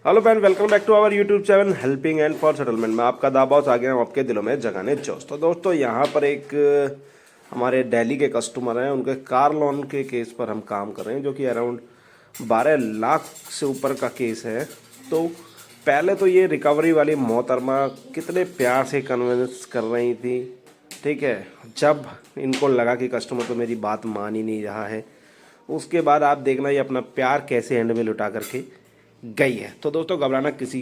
Hello friend, welcome back to our YouTube channel helping and for settlement में आपका दाबाउस आ गया हूँ आपके दिलों में जगाने जोश। तो दोस्तों यहाँ पर एक हमारे दिल्ली के कस्टमर हैं, उनके कार लोन के केस पर हम काम कर रहे हैं, जो कि अराउंड 12 लाख से ऊपर का केस है। तो पहले तो ये रिकवरी वाली मोहतरमा कितने प्यार से कन्विंस कर रही थी, ठीक है। जब इनको लगा कि कस्टमर तो मेरी बात मान ही नहीं रहा है, उसके बाद आप देखना ये अपना प्यार कैसे एंड में लुटा करके गई है। तो दोस्तों घबराना किसी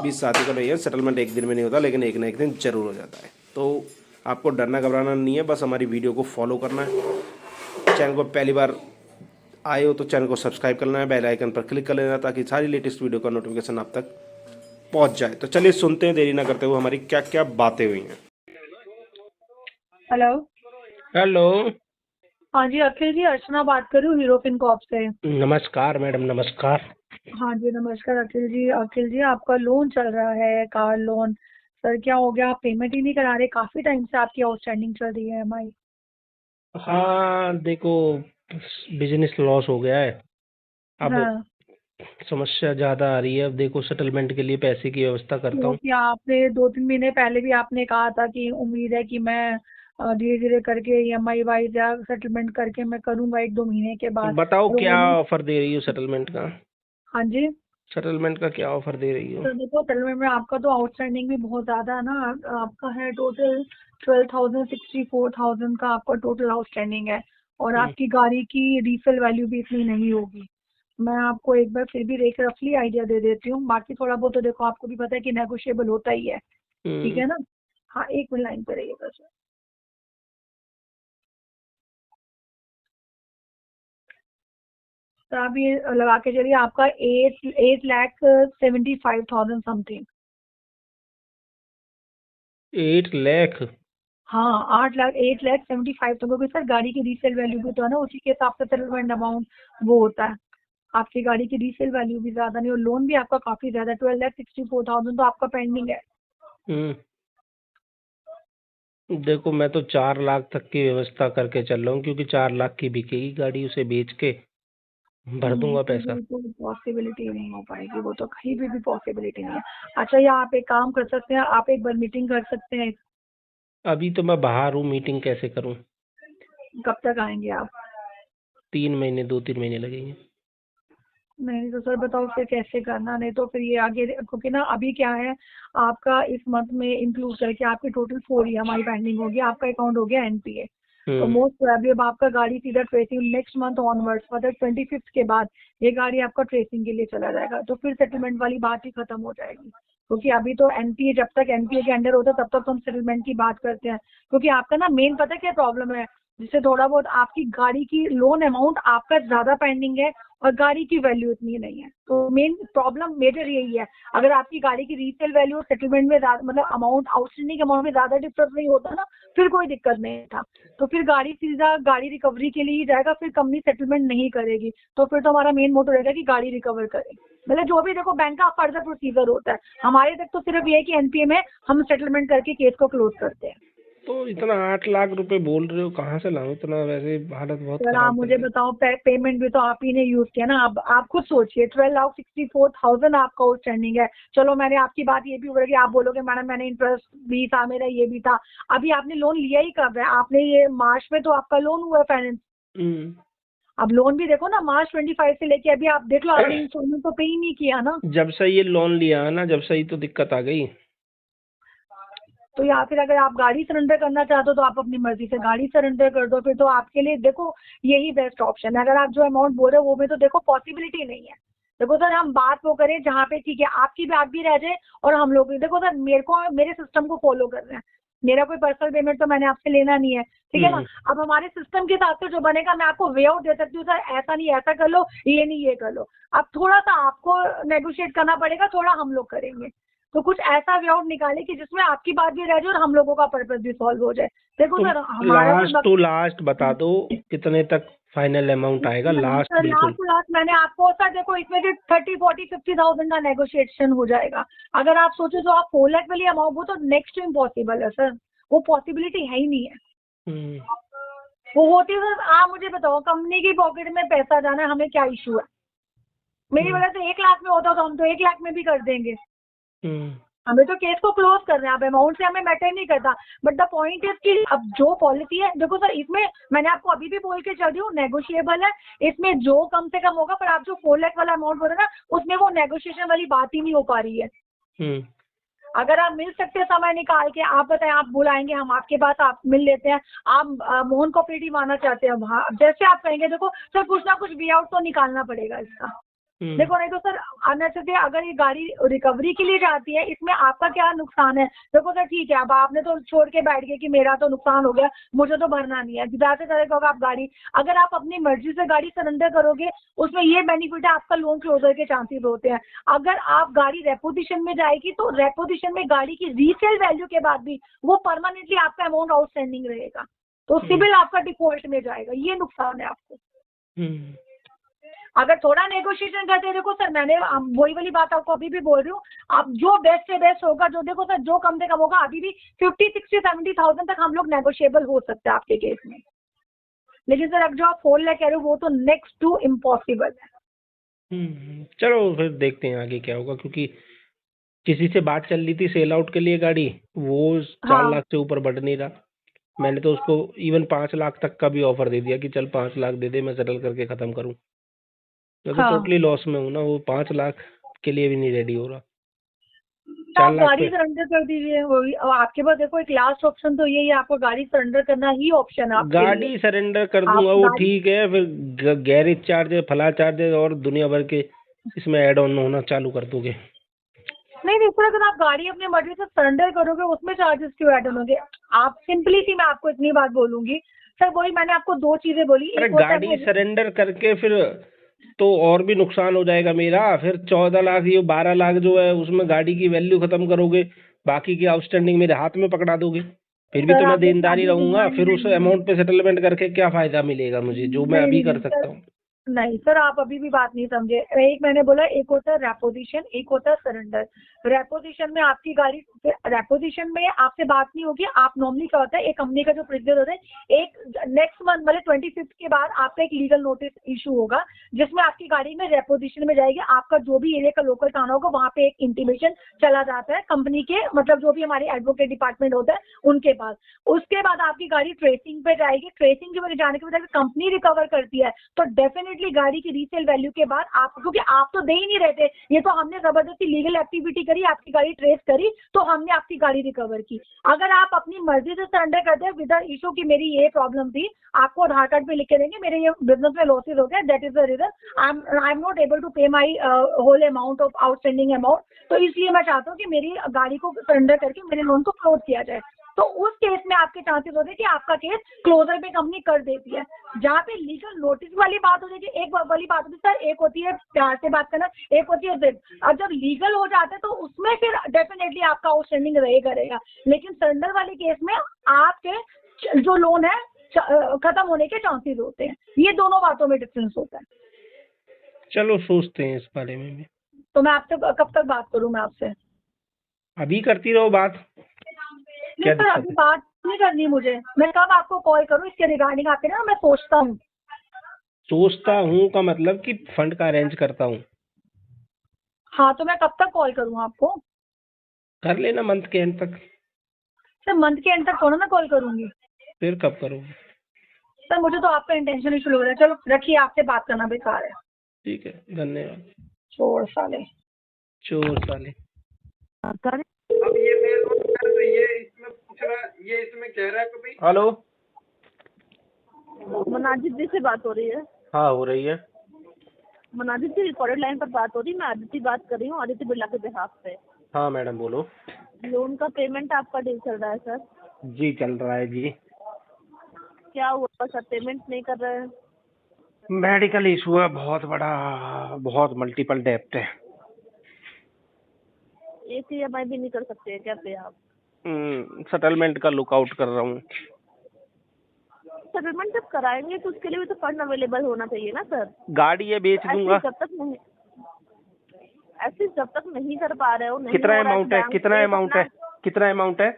भी साथी को नहीं है, सेटलमेंट एक दिन में नहीं होता, लेकिन एक ना एक दिन जरूर हो जाता है। तो आपको डरना घबराना नहीं है, बस हमारी वीडियो को फॉलो करना है। चैनल को पहली बार आए हो तो चैनल को सब्सक्राइब करना है, बेल आइकन पर क्लिक कर लेना ताकि सारी लेटेस्ट वीडियो का नोटिफिकेशन आप तक पहुंच जाए। तो चलिए सुनते हैं देरी ना करते हुए हमारी क्या क्या बातें हुई हैं। हेलो। हेलो। हाँ जी, अखिल जी, अर्चना बात कर रही हूँ हीरो फिनकॉर्प से। नमस्कार मैडम, नमस्कार। हाँ जी, नमस्कार अखिल जी। अखिल जी, आपका लोन चल रहा है, कार लोन। सर क्या हो गया, आप पेमेंट ही नहीं करा रहे? काफी टाइम से आपकी आउटस्टैंडिंग चल रही है EMI। हाँ देखो, बिजनेस लॉस हो गया है। अब हाँ, समस्या ज़्यादा आ रही है। अब देखो, सेटलमेंट के लिए पैसे की व्यवस्था करता हूँ। क्योंकि आपने 2-3 महीने पहले भी आपने कहा था कि उम्मीद है कि मैं धीरे धीरे करके EMI वाइज या सेटलमेंट करके मैं करूंगा 1-2 महीने के बाद। बताओ और क्या वो नहीं। ऑफर दे रही हो सेटलमेंट का? हाँ जी। सेटलमेंट का क्या ऑफर दे रही हो? तो देखो, सेटलमेंट में आपका तो आउटस्टैंडिंग भी बहुत ज्यादा है ना। आपका है टोटल 12,000 64,000 का आपका टोटल आउटस्टैंडिंग है। और हम्म, आपकी गाड़ी की रीसेल वैल्यू भी इतनी नहीं होगी। मैं आपको एक बार फिर भी एक रफली आइडिया दे देती हूँ, बाकी थोड़ा बहुत तो देखो आपको भी पता है कि नेगोशिएबल होता ही है। ठीक हम्म। है ना। हाँ, एक मिनट लाइन पे रहिएगा सर। तो आप ये लगा के चलिए, आपका 8,75,000 समथिंग। 8 लाख? हाँ, 8 लाख 8,75,000 तो, क्योंकि सर गाड़ी की रीसेल वैल्यू भी तो है ना, उसी के हिसाब से सेटलमेंट अमाउंट वो होता है। आपकी गाड़ी की रीसेल वैल्यू भी ज्यादा नहीं और लोन भी आपका काफी ज्यादा 12,64,000 तो आपका पेंडिंग है। हम्म। देखो, मैं तो 4 लाख तक की व्यवस्था करके चल रहा हूँ, क्योंकि 4 लाख की बिकेगी गाड़ी, उसे बेच के भर दूंगा पैसा। वो तो पॉसिबिलिटी नहीं हो पाएगी, वो तो कहीं भी पॉसिबिलिटी नहीं है। अच्छा, या आप एक काम कर सकते हैं, आप एक बार मीटिंग कर सकते हैं। अभी तो मैं बाहर हूँ, मीटिंग कैसे करूँ? कब तक आएंगे आप? 3 महीने, 2-3 महीने लगेंगे। नहीं तो सर बताओ फिर कैसे करना, नहीं तो फिर ये आगे, क्योंकि ना अभी क्या है, आपका इस मंथ में इंक्लूड करके आपकी टोटल 4 EMI पेंडिंग होगी, आपका अकाउंट हो गया NPA। तो हम्म। मोस्ट प्रोबेबली अब आपका गाड़ी सीधा ट्रेसिंग नेक्स्ट मंथ ऑनवर्ड्स, मतलब 25th के बाद ये गाड़ी आपका ट्रेसिंग के लिए चला जाएगा, तो फिर सेटलमेंट वाली बात ही खत्म हो जाएगी। क्योंकि अभी तो NPA, जब तक NPA के अंडर होता है तब तक तो हम सेटलमेंट की बात करते हैं। क्योंकि आपका ना मेन पता है क्या प्रॉब्लम है, जिससे थोड़ा बहुत आपकी गाड़ी की लोन अमाउंट आपका ज्यादा पेंडिंग है और गाड़ी की वैल्यू इतनी नहीं है। तो मेन प्रॉब्लम मेजर यही है। अगर आपकी गाड़ी की रीसेल वैल्यू और सेटलमेंट में मतलब अमाउंट, आउटस्टैंडिंग अमाउंट में ज्यादा डिफरेंस नहीं होता ना, फिर कोई दिक्कत नहीं था। तो फिर गाड़ी सीधा गाड़ी रिकवरी के लिए ही जाएगा, फिर कंपनी सेटलमेंट नहीं करेगी। तो फिर तो हमारा मेन मोटो रहेगा कि गाड़ी रिकवर करें। मतलब जो भी देखो बैंक का फर्दर प्रोसीजर होता है, हमारे तक तो सिर्फ ये है कि NPA में हम सेटलमेंट करके केस को क्लोज करते हैं। तो इतना 8 लाख रुपए बोल रहे हो, कहाँ से लाऊं इतना? वैसे हालत बहुत सर आप खराब चल मुझे रही है। बताओ, पेमेंट भी तो आप ही ने यूज किया ना। अब आप खुद सोचिए, 12,64,000 आपका आउटस्टैंडिंग है। चलो मैंने आपकी बात ये भी बोला कि आप बोलोगे मैडम मैंने इंटरेस्ट भी था, मेरा ये भी था। अभी आपने लोन लिया ही कब है? आपने ये मार्च में तो आपका लोन हुआ है फाइनेंस। हम्म। अब लोन भी देखो ना, मार्च 25 से लेके अभी आप देख लो, आपने इंस्टॉलमेंट तो पे ही नहीं किया ना। जब से ये लोन लिया है ना, जब से ही तो दिक्कत आ गई। तो या फिर अगर आप गाड़ी सरेंडर करना चाहते हो तो आप अपनी मर्जी से गाड़ी सरेंडर कर दो, फिर तो आपके लिए देखो यही बेस्ट ऑप्शन है। अगर आप जो अमाउंट बोल रहे हो वो में तो देखो पॉसिबिलिटी नहीं है। देखो सर, हम बात वो करें जहाँ पे ठीक है आपकी बात भी रह जाए और हम लोग भी, देखो सर मेरे को मेरे सिस्टम को फॉलो कर रहे हैं। मेरा कोई पर्सनल पेमेंट तो मैंने आपसे लेना नहीं है, ठीक है ना। हम्म। अब हमारे सिस्टम के हिसाब से जो बनेगा मैं आपको वे आउट दे सकती हूँ, सर ऐसा नहीं ऐसा कर लो, ये नहीं ये कर लो। अब थोड़ा सा आपको नेगोशिएट करना पड़ेगा, थोड़ा हम लोग करेंगे। तो कुछ ऐसा वे आउट निकाले कि जिसमें आपकी बात भी रह जाए और हम लोगों का पर्पस भी सॉल्व हो जाए। देखो तो सर, हमारा कोई लास्ट टू लास्ट बता दो, कितने तक फाइनल अमाउंट आएगा? लास्ट सर लास्ट बिल्कुल। टू लास्ट मैंने आपको, सर देखो इसमें से 30, 40, 50,000 का नेगोशिएशन हो जाएगा। अगर आप सोचो तो आप 4 लाख वाली अमाउंट, वो तो नेक्स्ट टू इम्पॉसिबल है सर। वो पॉसिबिलिटी है ही नहीं है। हम्म। वो होती है सर, आप मुझे बताओ, कंपनी की पॉकेट में पैसा जाना है, हमें क्या इशू है? मेरी वजह से 1 लाख में होता तो हम तो 1 लाख में भी कर देंगे। हम्म, हमें तो केस को क्लोज करना है, अब अमाउंट से हमें मैटर नहीं करता। बट द पॉइंट इज कि अब जो पॉलिसी है, देखो सर, इसमें मैंने आपको अभी भी बोल के चल रही हूँ, नेगोशिएबल है। इसमें जो कम से कम होगा, पर आप जो 4 लाख वाला अमाउंट बोल रहे हैं ना, उसमें वो नेगोशिएशन वाली बात ही नहीं हो पा रही है। हम्म, अगर आप मिल सकते हैं समय निकाल के, आप बताएं, आप बुलाएंगे हम आपके पास, आप मिल लेते हैं। आप मोहन कोऑपरेटिव आना चाहते हैं, वहाँ जैसे आप कहेंगे। देखो सर, कुछ ना कुछ वे आउट तो निकालना पड़ेगा इसका। हम्म। देखो, नहीं तो सर अननेसेसरी अगर ये गाड़ी रिकवरी के लिए जाती है, इसमें आपका क्या नुकसान है? देखो सर, ठीक है, अब आपने तो छोड़ के बैठ गए कि मेरा तो नुकसान हो गया, मुझे तो भरना नहीं है। ज्यादा से ज्यादा होगा आप गाड़ी, अगर आप अपनी मर्जी से गाड़ी सरेंडर करोगे, उसमें ये बेनिफिट है, आपका लोन क्लोजर के चांसेस होते हैं। अगर आप गाड़ी रेपोजिशन में जाएगी, तो रेपोजिशन में गाड़ी की रीसेल वैल्यू के बाद भी वो परमानेंटली आपका अमाउंट आउटस्टैंडिंग रहेगा, तो सिबिल आपका डिफॉल्ट में जाएगा। ये नुकसान है आपको। हम्म। अगर थोड़ा नेगोशिएशन करते, देखो सर, मैंने वही वाली बात आपको अभी भी बोल रही हूँ, आप जो बेस्ट से बेस्ट होगा, जो देखो सर, जो कम से कम होगा, अभी भी 50, 60, 70,000 तक हम लोग नेगोशिएबल हो सकते हैं आपके केस में। लेकिन सर, अब जो आप 4 लाख कह रहे हो, वो तो नेक्स्ट टू इम्पॉसिबल है। चलो फिर देखते हैं आगे क्या होगा, क्योंकि किसी से बात चल रही थी सेल आउट के लिए गाड़ी, वो 4 हाँ लाख से ऊपर बढ़ नहीं रहा। मैंने तो उसको इवन 5 लाख तक का भी ऑफर दे दिया कि चल 5 लाख दे दे, मैं सेटल करके खत्म करूं। मैं तो हाँ, टोटली लॉस में हूं ना, वो 5 लाख के लिए भी नहीं रेडी हो रहा। तो 4 आप लाख गाड़ी पे सरेंडर कर दीजिए। वही अब आपके पास देखो, एक लास्ट ऑप्शन तो यही है, आपको गाड़ी सरेंडर करना ही ऑप्शन है आपके लिए। गाड़ी सरेंडर कर आप दूंगा, वो गाड़ी, ठीक है। फिर गैरेज चार्जेस, फला चार्जेस और दुनिया भर के इसमें ऐड ऑन होना चालू कर दोगे। नहीं नहीं सर, अगर आप गाड़ी अपनी मर्जी से सरेंडर करोगे, उसमें चार्जेस क्यों ऐड होंगे? आप सिंपली सी, मैं आपको इतनी बात बोलूंगी सर, वही मैंने आपको 2 चीजें बोली। अरे एक होता है गाड़ी वो, सरेंडर करके फिर तो और भी नुकसान हो जाएगा मेरा। फिर 14 लाख, ये 12 लाख जो है उसमें गाड़ी की वैल्यू खत्म करोगे, बाकी की आउटस्टैंडिंग मेरे हाथ में पकड़ा दोगे। फिर भी सर तो मैं आप देखिए देनदारी अभी भी, रहूंगा। नहीं फिर उस नहीं अमाउंट पे सेटलमेंट करके क्या फायदा मिलेगा मुझे, जो मैं नहीं अभी नहीं कर नहीं सर, सकता हूँ। नहीं सर, आप अभी भी बात नहीं समझे। एक मैंने बोला, एक होता है रेपोजिशन, एक होता है सरेंडर। रेपोजिशन में आपकी गाड़ी, रेपोजिशन में आपसे बात नहीं होगी। आप नॉर्मली क्या होता है, एक कंपनी का जो प्रोसीजर होता है, एक नेक्स्ट मंथ मतलब 25 के बाद आपका एक लीगल नोटिस इशू होगा, जिसमें आपकी गाड़ी में रेपोजिशन में जाएगी। आपका जो भी एरिया का लोकल थाना होगा, वहाँ पे एक इंटीमेशन चला जाता है कंपनी के, मतलब जो भी हमारे एडवोकेट डिपार्टमेंट होता है उनके पास। उसके बाद आपकी गाड़ी ट्रेसिंग पे जाएगी। ट्रेसिंग की वजह जाने के बाद अगर कंपनी रिकवर करती है, तो डेफिनेटली गाड़ी की रीसेल वैल्यू के बाद आप, क्योंकि आप तो दे ही नहीं रहे थे, ये तो हमने जबरदस्ती लीगल एक्टिविटी करी, आपकी गाड़ी ट्रेस करी, तो हमने आपकी गाड़ी रिकवर की। अगर आप अपनी मर्जी से सरेंडर करते हैं विदाउट इशू की मेरी ये प्रॉब्लम थी, आपको आधार कार्ड पे लिख के देंगे मेरे ये बिजनेस में लॉसेज हो गया, that is the reason I am not able to pay my whole amount of outstanding amount, तो इसलिए मैं चाहता हूँ कि मेरी गाड़ी को सरेंडर करके मेरे लोन को क्लोज किया जाए। तो उस केस में आपके चांसेस होते हैं कि आपका केस क्लोजर पे कंपनी कर देती है। जहाँ पे लीगल नोटिस वाली बात हो जाती है, एक वाली बात होती है सर, एक होती है प्यार से बात करना, एक होती है जिद। और जब लीगल हो जाते हैं, तो उसमें फिर डेफिनेटली आपका आउटस्टैंडिंग रहेगा। लेकिन सरेंडर वाले केस में आपके जो लोन है खत्म होने के चांसेस होते हैं। ये दोनों बातों में डिफरेंस होता है। चलो सोचते हैं इस बारे में भी। तो मैं आपसे कब तक बात करूँ मैं आपसे? अभी करती रहो बात, नहीं क्या सर, दिक्कत अभी है। बात नहीं करनी मुझे। मैं कब आपको कॉल करूँ इसके रिगार्डिंग? आपके ना, मैं सोचता हूँ। सोचता हूँ का मतलब कि फंड का अरेंज करता हूँ। हाँ, तो मैं कब तक कॉल करूँ आपको? कर लेना मंथ के एंड तक। सर मंथ के एंड तक थोड़ा ना कॉल करूंगी। फिर कब करोगे? सर मुझे तो आपका इंटेंशन ही शुरू हो रहा है। चलो रखिए, आपसे बात करना बेकार है। ठीक है, धन्यवाद। छोड़ साले। चोर साले। अब ये मेल तो ये इसमें पूछ रहा, ये इसमें कह रहा है कि भाई हेलो। मनाजित जी से बात हो रही है? हाँ, हो रही है। मनाजित जी, रिकॉर्डेड लाइन पर बात हो रही है। मैं आदित्य बात कर रही हूँ, आदित्य बिरला के बिहाफ पे। हाँ मैडम बोलो। लोन का पेमेंट आपका डील चल रहा है सर? जी चल रहा है जी। क्या हुआ सर, पेमेंट नहीं कर रहे हैं? मेडिकल इशू है बहुत बड़ा, बहुत मल्टीपल डेप्ट है। एक EMI भी नहीं कर सकते हैं क्या पे आप? सेटलमेंट का लुकआउट कर रहा हूँ। सेटलमेंट जब कराएंगे तो उसके लिए भी तो फंड अवेलेबल होना चाहिए ना सर। गाड़ी ये बेच दूंगा। ऐसे जब तक नहीं कर पा रहे हो, नहीं कितना हो रहा अमाउंट है, बैंक कितना से अमाउंट है, कितना अमाउंट है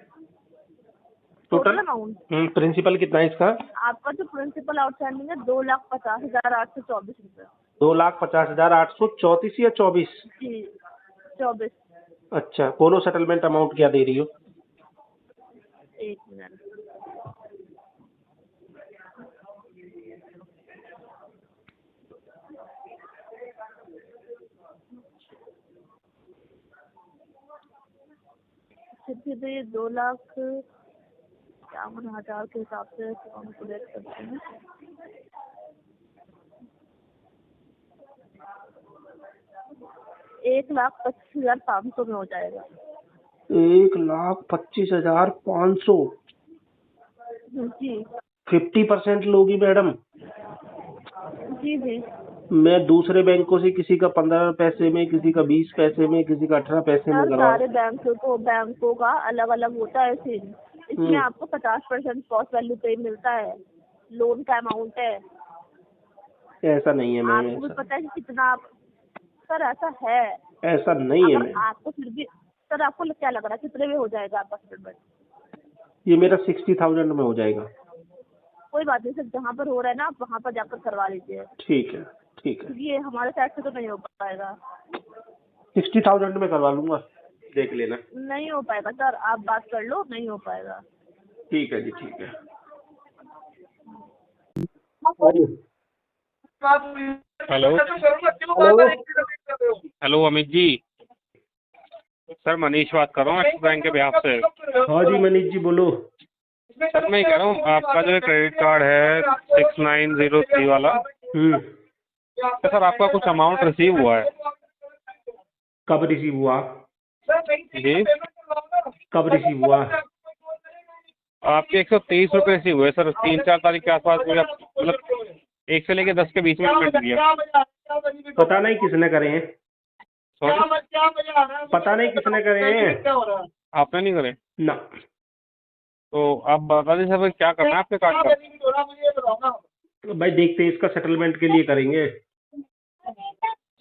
टोटल टोटल? अमाउंट प्रिंसिपल कितना है इसका? आपका जो प्रिंसिपल आउटस्टैंडिंग है 2,50,824 रुपये। 2,50,834 या 24? जी 24। अच्छा, बोलो सेटलमेंट अमाउंट क्या दे रही हो? एक मिनट। सीधे 2,51,000 के हिसाब से कैलकुलेट करते हैं। 1,25,500 में हो जाएगा। 1,25,500? जी 50% लोगी मैडम? जी जी। मैं दूसरे बैंकों से किसी का 15 पैसे में, किसी का 20 पैसे में, किसी का 18 पैसे में यार करवा। सारे बैंकों का अलग अलग होता है सीन। इसमें आपको 50% कॉस्ट वैल्यू पे मिलता है, लोन का अमाउंट है। ऐसा नहीं है मैम, आपको भी पता है कि कितना आप, सर ऐसा है। ऐसा नहीं है अगर मैम। आपको फिर भी, सर आपको क्या लग रहा है कितने में हो जाएगा आपका सेटलमेंट? ये मेरा 60,000 में हो जाएगा। कोई बात नहीं सर, जहाँ पर हो रहा है ना आप वहाँ पर जाकर करवा लीजिए, ठीक है ठीक है, क्योंकि ये हमारे साइड से तो नहीं हो पाएगा। 60,000 में करवा लूंगा, देख लेना। नहीं हो पाएगा सर, आप बात कर लो, नहीं हो पाएगा। ठीक है जी, ठीक है। Hello hello, hello Amit ji, sir Manish बात कर रहा हूँ एक्सिस बैंक के बिहाफ से। हाँ जी मनीष जी बोलो। सर मैं कह रहा हूँ आपका जो क्रेडिट कार्ड है 6903 वाला, तो सर आपका कुछ अमाउंट रिसीव हुआ है? कब रिसीव हुआ? जी कब रिसीव हुआ? आपके 123 रुपये रिसीव हुए सर, 3-4 तारीख के आसपास मुझे, मतलब 1 से लेके 10 के बीच में पेमेंट दिया। पता नहीं किसने करे हैं, सॉरी, पता नहीं किसने करे हैं। आपने नहीं करे? ना। तो आप बता दीजिए सर क्या करना है आपके कार्ड का? भाई देखते हैं, इसका सेटलमेंट के लिए करेंगे।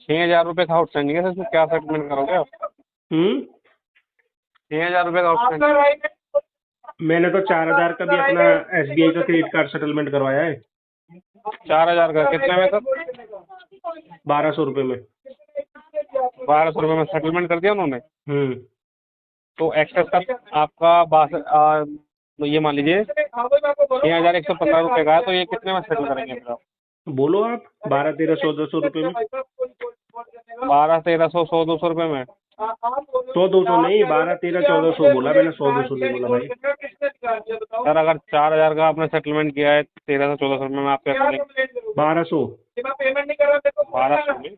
6,000 रुपये का आउटस्टैंडिंग है सर, इसमें क्या सेटलमेंट करोगे आप? 6,000 रुपये का आउटस्टैंडिंग। मैंने तो 4,000 का भी अपना SBI का क्रेडिट कार्ड सेटलमेंट करवाया है। 4,000 का कितने में सर? 1,200 रुपये में। 1,200 रुपये में सेटलमेंट कर दिया उन्होंने? तो एक्सेस का आपका ये मान लीजिए 6,115 रुपये का है, तो ये कितने में सेटल करेंगे फिर आप? बोलो आप। 12, 13, 1400 रुपये में। 12, 1300, 100, 200 रुपये में? 100, 200 नहीं, 12, 13, 1400 बोला मैंने, 100, 200 नहीं बोला भाई। सर अगर 4,000 का आपने सेटलमेंट किया है 1300, 1400 रुपये में, आप क्या करेंगे? 1200। 1200 में?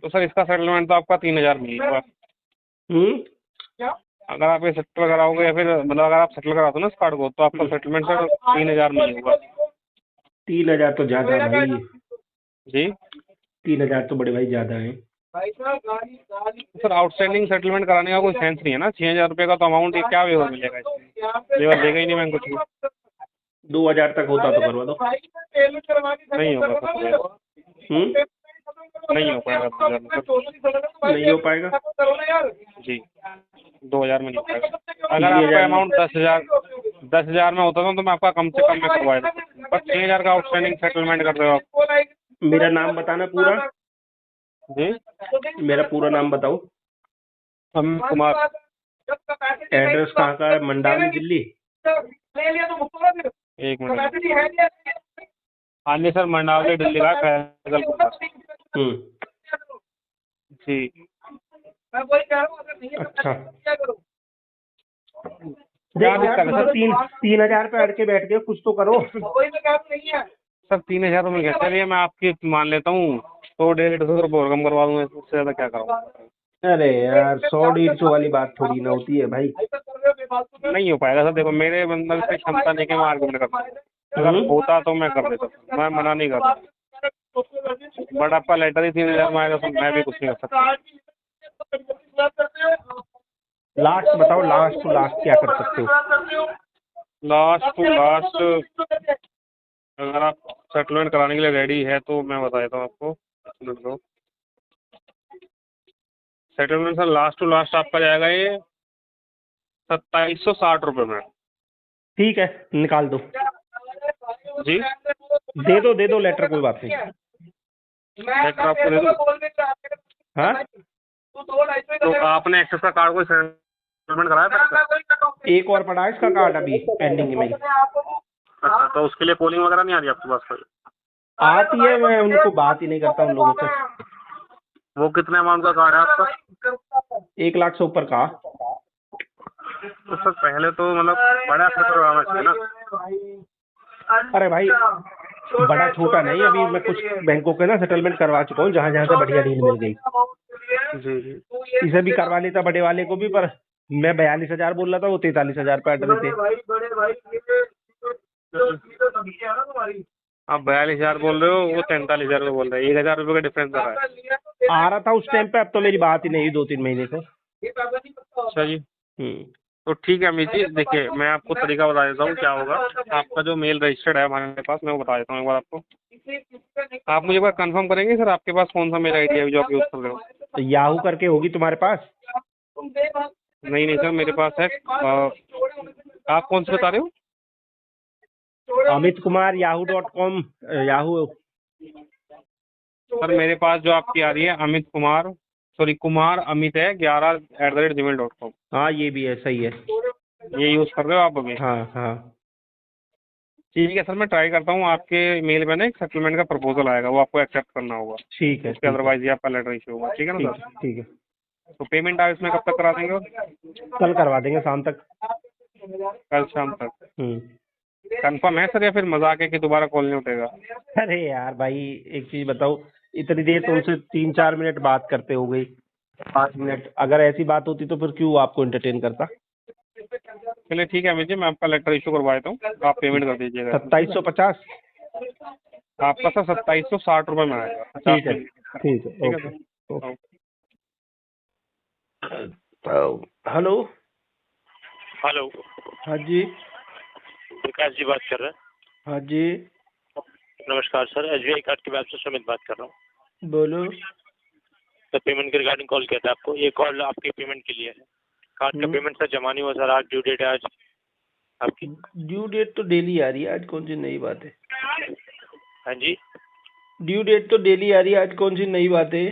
तो सर इसका सेटलमेंट तो आपका 3,000 में ही होगा। अगर आप ये सेटल कराओगे, या फिर मतलब अगर आप सेटल कराते हो ना इस कार्ड को, तो आपका सेटलमेंट सर 3,000 में ही होगा। 3,000 तो ज्यादा है भाई। जी 3,000 तो बड़े भाई ज्यादा है। सर आउटस्टैंडिंग सेटलमेंट कराने का कोई सेंस नहीं है ना। 6,000 रुपये का तो अमाउंट, ये क्या वेवर मिलेगा इसमें? वेवर देगा ही नहीं बैंक कुछ भी। 2,000 तक होता तो करवा दो। नहीं होगा सर, नहीं हो पाएगा 2,000 में सर। नहीं हो पाएगा जी 2,000 में नहीं हो पाएगा। अगर आपका अमाउंट 10,000 में होता था तो मैं आपका कम से कम में करवाया था, पर 6,000 का आउटस्टैंडिंग सेटलमेंट कर रहे हो आप। मेरा नाम बताना पूरा। जी मेरा पूरा नाम बताओ। अमित कुमार। एड्रेस कहाँ का है? मंडावी, दिल्ली। एक मिनट। हाँ जी सर, मंडावी दिल्ली का फैजलपुर का। जी अच्छा, देख यार, तो 3,000 पे अड़ के बैठ गए, कुछ तो करो। सर 3,000 रुपये क्या? चलिए मैं आपकी मान लेता हूँ, 100-150 रुपये और कम करवा दूंगा, उससे ज़्यादा क्या करूँगा? अरे यार, 100-150 वाली बात थोड़ी ना होती है भाई। नहीं हो पाएगा सर, देखो मेरे अंदर से क्षमता नहीं कि मैं आर्गुमेंट कर पाऊँ। अगर होता तो मैं कर देता, मैं मना नहीं कर रहा, बट आपका लेटर ही 3,000 में आएगा तो मैं भी कुछ नहीं कर सकता। लास्ट बताओ, लास्ट टू लास्ट क्या कर सकते हो? लास्ट टू लास्ट अगर आप सेटलमेंट कराने के लिए रेडी है तो मैं बता देता हूँ आपको। Settlement sir last to last आपका जाएगा ये 2,760 रुपये में। ठीक है, निकाल दो। जी दे दो लेटर, कोई बात नहीं। लेटर आपको दे दूं? हाँ, तो आपने एक्सेस का कार्ड कोई सेटलमेंट कराया था? एक और पड़ा है इसका कार्ड अभी पेंडिंग में। अच्छा, तो उसके लिए कॉलिंग वगैरह नहीं आ रही आपके पास कोई? आती है, मैं उनको बात ही नहीं करता उन लोगों से। वो कितने अमाउंट का कार्ड है आपका? 1 लाख से ऊपर का। तो सर पहले तो मतलब बड़ा खर्च करवाना चाहिए ना। अरे भाई, बड़ा छोटा नहीं, अभी मैं कुछ बैंकों के ना सेटलमेंट करवा चुका हूँ, जहाँ जहाँ से बढ़िया डील मिल गई। जी जी। इसे भी करवा लेता बड़े वाले को भी, पर मैं 42,000 बोल रहा था, वो 43,000 पे अड़ रहे थे। आप 42,000 बोल रहे हो, वो 43,000 रुपये बोल रहे हैं, 1,000 रुपये का डिफरेंस आ रहा है। आ रहा था उस टाइम पे, अब तो मेरी बात ही नहीं हुई 2-3 महीने से। अच्छा जी। तो ठीक है अमित जी, देखिए मैं आपको तरीका बता देता हूँ क्या होगा। आपका जो मेल रजिस्टर्ड है हमारे पास, मैं वो बता देता हूँ एक बार आपको। आप मुझे एक बार कंफर्म करेंगे सर, आपके पास कौन सा मेल आईडी है जो आप यूज़ कर रहे हो? तो याहू करके होगी तुम्हारे पास? नहीं नहीं सर, मेरे पास है। आप कौन से बता रहे हो? Amit Kumar yahoo.com Yahoo. Sir मेरे पास जो आपकी आ रही है अमित कुमार, सॉरी कुमार अमित है 11@gmail.com। हाँ, ये भी है, सही है। ये यूज़ कर रहे हो आप अभी? हाँ हाँ, ठीक है सर, मैं ट्राई करता हूँ। आपके मेल में ना एक सेटलमेंट का प्रपोजल आएगा, वो आपको एक्सेप्ट करना होगा। ठीक है। उसके अदरवाइज ये आपका लेटर इशू होगा। ठीक है ना सर? ठीक है, तो पेमेंट आप इसमें कब तक करा देंगे? कल करवा देंगे शाम तक। कल शाम तक कंफर्म है सर, या फिर मजाक है कि दोबारा कॉल नहीं उठेगा? अरे यार भाई, एक चीज बताओ, इतनी देर तुमसे 3-4 मिनट बात करते हो गई, 5 मिनट, अगर ऐसी बात होती तो फिर क्यों आपको एंटरटेन करता। चलिए ठीक है अमित जी, मैं आपका लेटर इशू करवा देता हूँ, आप पेमेंट कर दीजिएगा। 2750। आपका सर 2760 रुपये में आएगा। ठीक है, ठीक है, ठीक है ओके। सर। हेलो। हेलो, हाँ जी। विकास जी बात कर रहे हैं। हाँ जी, नमस्कार सर, SBI कार्ड के से सुमित बात कर रहा हूँ। बोलो। सर पेमेंट के रिगार्डिंग कॉल किया था आपको, ये कॉल आपके पेमेंट के लिए है। कार्ड का पेमेंट सर जमा नहीं हुआ सर, आज ड्यू डेट है आज आपकी। ड्यू डेट तो डेली आ रही है, आज कौन सी नई बात है? हाँ जी, ड्यू डेट तो डेली आ रही है, आज कौन सी नई बात है?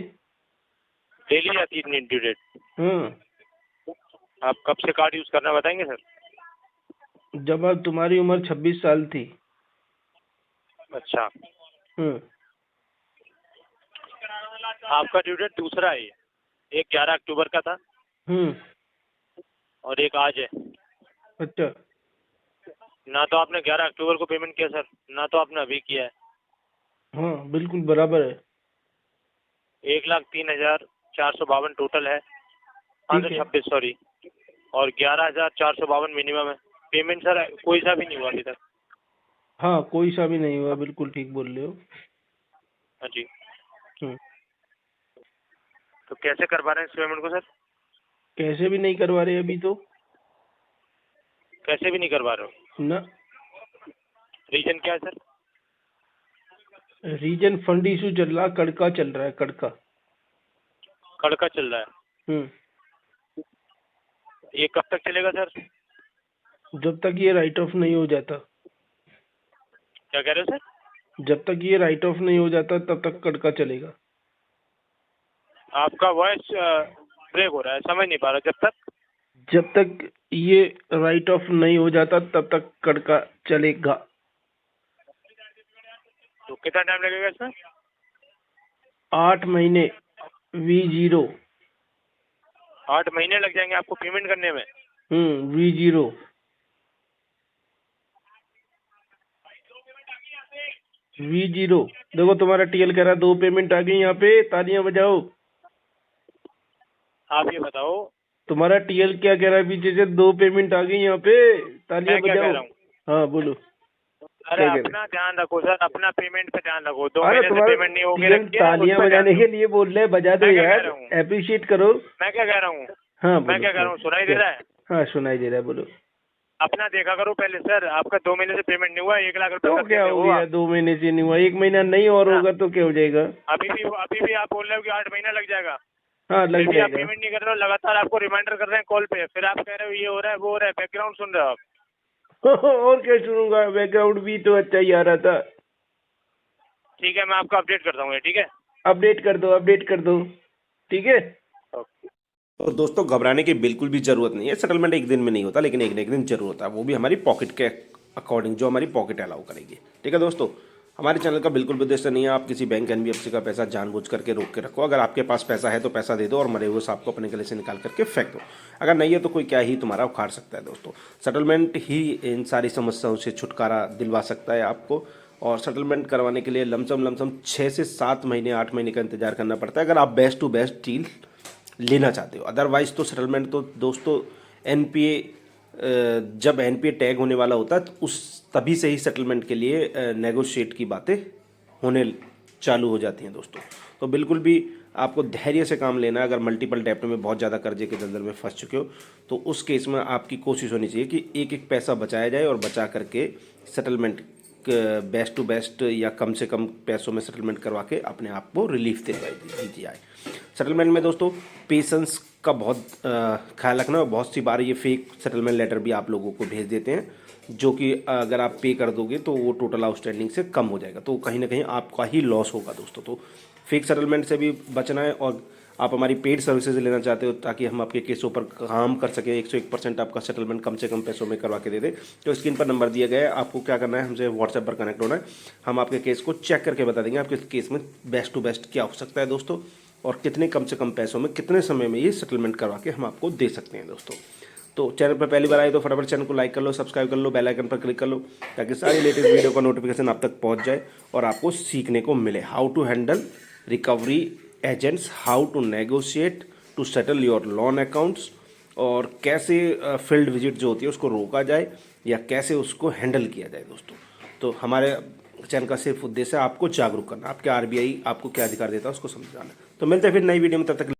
डेली आती है ड्यू डेट। आप कब से कार्ड यूज करना बताएंगे सर? जब अब तुम्हारी उम्र 26 साल थी। अच्छा, आपका ड्यू डेट दूसरा है, एक 11 अक्टूबर का था और एक आज है। अच्छा, ना तो आपने 11 अक्टूबर को पेमेंट किया सर, ना तो आपने अभी किया है। हाँ बिल्कुल बराबर है। 1,03,452 टोटल है, 526 सॉरी, और 11,452 मिनिमम है। पेमेंट सर कोई सा भी नहीं हुआ अभी तक। हाँ, कोई सा भी नहीं हुआ, बिल्कुल ठीक बोल रहे हो। हाँ जी। तो कैसे करवा रहे हैं इस पेमेंट को सर? कैसे भी नहीं करवा रहे अभी तो। कैसे भी नहीं करवा रहे हो ना। रीजन क्या है सर? रीजन फंड इशू चल रहा, कड़का चल रहा है, कड़का। कड़का चल रहा है। ये कब तक चलेगा सर? जब तक ये राइट ऑफ नहीं हो जाता। क्या कह रहे हो सर? जब तक ये राइट ऑफ नहीं हो जाता तब तक कड़का चलेगा। आपका वॉइस ब्रेक हो रहा है, समझ नहीं पा रहा। जब तक ये राइट ऑफ नहीं हो जाता तब तक कड़का चलेगा। तो कितना टाइम लगेगा इसमें? 8 महीने V0। 8 महीने लग जाएंगे आपको पेमेंट करने में? V0। V0 देखो, तुम्हारा टीएल कह रहा है 2 पेमेंट आ गई यहाँ पे, तालियां बजाओ। आप ये बताओ, तुम्हारा टीएल क्या कह रहा है पीछे से? 2 पेमेंट आ गई यहाँ पे, तालियां मैं क्या कह बजाओ। रहा हूँ? हाँ बोलो। अरे अपना ध्यान रखो सर, अपना पेमेंट पे ध्यान रखो। 2 अरे महीने से पेमेंट नहीं होगी, तालियां बजाने के लिए बोल रहे हैं, बजा दो यार, अप्रिशिएट करो। मैं क्या कह रहा हूँ? हाँ मैं क्या कह रहा हूँ, सुनाई दे रहा है? हाँ सुनाई दे रहा है, बोलो। अपना देखा करो पहले सर, आपका 2 महीने से पेमेंट नहीं हुआ, 1 लाख रुपए तो क्या हो गया? 2 महीने से नहीं हुआ, 1 महीना नहीं और होगा तो क्या हो जाएगा? अभी भी आप बोल रहे हो कि 8 महीना लग जाएगा। हाँ लग आप जाएगा। पेमेंट नहीं कर रहे हो, लगातार आपको रिमाइंडर कर रहे हैं कॉल पे, फिर आप कह रहे हो ये हो रहा है वो हो रहा है, बैकग्राउंड सुन रहे हो आप। और क्या सुनूंगा, बैकग्राउंड भी तो अच्छा ही आ रहा था। ठीक है, मैं आपका अपडेट करता हूँ, ठीक है। अपडेट कर दो, ठीक है। और दोस्तों घबराने की बिल्कुल भी ज़रूरत नहीं है। सेटलमेंट एक दिन में नहीं होता, लेकिन एक न एक दिन जरूर होता है, वो भी हमारी पॉकेट के अकॉर्डिंग, जो हमारी पॉकेट अलाउ करेगी। ठीक है दोस्तों, हमारे चैनल का बिल्कुल भी उद्देश्य नहीं है आप किसी बैंक एनबीएफसी का पैसा जानबूझ करके रोक के रखो। अगर आपके पास पैसा है तो पैसा दे दो और मरे हुए सांप को अपने गले से निकाल करके फेंक दो। अगर नहीं है तो कोई क्या ही तुम्हारा उखाड़ सकता है दोस्तों। सेटलमेंट ही इन सारी समस्याओं से छुटकारा दिलवा सकता है आपको। और सेटलमेंट करवाने के लिए लमसम 6 से 7 महीने 8 महीने का इंतजार करना पड़ता है अगर आप बेस्ट टू बेस्ट डील लेना चाहते हो। अदरवाइज तो सेटलमेंट तो दोस्तों एनपीए, जब एनपीए टैग होने वाला होता है तो उस तभी से ही सेटलमेंट के लिए नेगोशिएट की बातें होने चालू हो जाती हैं दोस्तों। तो बिल्कुल भी आपको धैर्य से काम लेना है। अगर मल्टीपल डेप्ट में बहुत ज़्यादा कर्जे के दलदल में फंस चुके हो तो उस केस में आपकी कोशिश होनी चाहिए कि एक एक पैसा बचाया जाए और बचा करके सेटलमेंट बेस्ट टू बेस्ट या कम से कम पैसों में सेटलमेंट करवा के अपने आप को रिलीफ दीजिए जाए। सेटलमेंट में दोस्तों पेशेंस का बहुत ख्याल रखना। बहुत सी बार ये फेक सेटलमेंट लेटर भी आप लोगों को भेज देते हैं, जो कि अगर आप पे कर दोगे तो वो टोटल आउटस्टैंडिंग से कम हो जाएगा, तो कहीं ना कहीं आपका ही लॉस होगा दोस्तों। तो फेक सेटलमेंट से भी बचना है। और आप हमारी पेड सर्विसेज लेना चाहते हो ताकि हम आपके केसों पर काम कर सकें, 101% आपका सेटलमेंट कम से कम पैसों में करवा के दे दें, तो स्क्रीन पर नंबर दिया गया है। आपको क्या करना है, हमसे व्हाट्सएप पर कनेक्ट होना है। हम आपके केस को चेक करके बता देंगे आपके केस में बेस्ट टू बेस्ट क्या हो सकता है दोस्तों, और कितने कम से कम पैसों में कितने समय में ये सेटलमेंट करवा के हम आपको दे सकते हैं दोस्तों। तो चैनल पर पहली बार आए तो फटाफट चैनल को लाइक कर लो, सब्सक्राइब कर लो, बेल आइकन पर क्लिक कर लो ताकि सारी लेटेस्ट वीडियो का नोटिफिकेशन आप तक पहुंच जाए और आपको सीखने को मिले। How to handle recovery agents, how to negotiate to settle your loan accounts, और कैसे फील्ड विजिट जो होती है उसको रोका जाए या कैसे उसको हैंडल किया जाए दोस्तों। तो हमारे चैनल का सिर्फ उद्देश्य है आपको जागरूक करना, आपके आरबीआई आपको क्या अधिकार देता है उसको समझाना। तो मिलते हैं फिर नई वीडियो में, तब तक